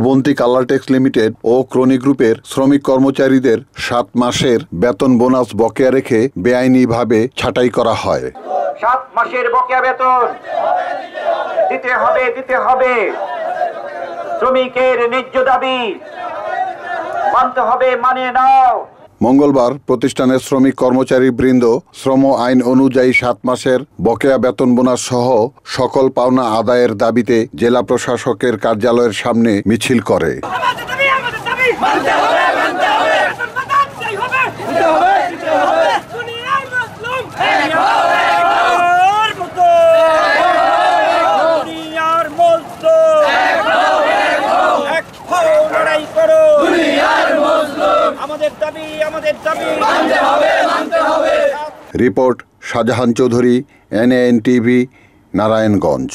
Avanti কালারটেক্স limited ও crony গ্রুপের শ্রমিক কর্মচারীদের 7 মাসের বেতন বোনাস বকেয়া রেখে বেআইনিভাবে ছাঁটাই করা হয়। 7 মাসের বকেয়া বেতন দিতে হবে। শ্রমিকের ন্যায্য দাবি মানতে হবে, মানে নাও। মঙ্গলবার প্রতিষ্ঠানের শ্রমিক কর্মচারী বৃন্দ শ্রম আইন অনুযায়ী 7 মাসের বকেয়া বেতন বোনাস সহ সকল পাওনা আদায়ের দাবিতে জেলা প্রশাসকের কার্যালয়ের সামনে মিছিল করে। Report Shahjahan Chowdhury, NAN TV, Narayanganj.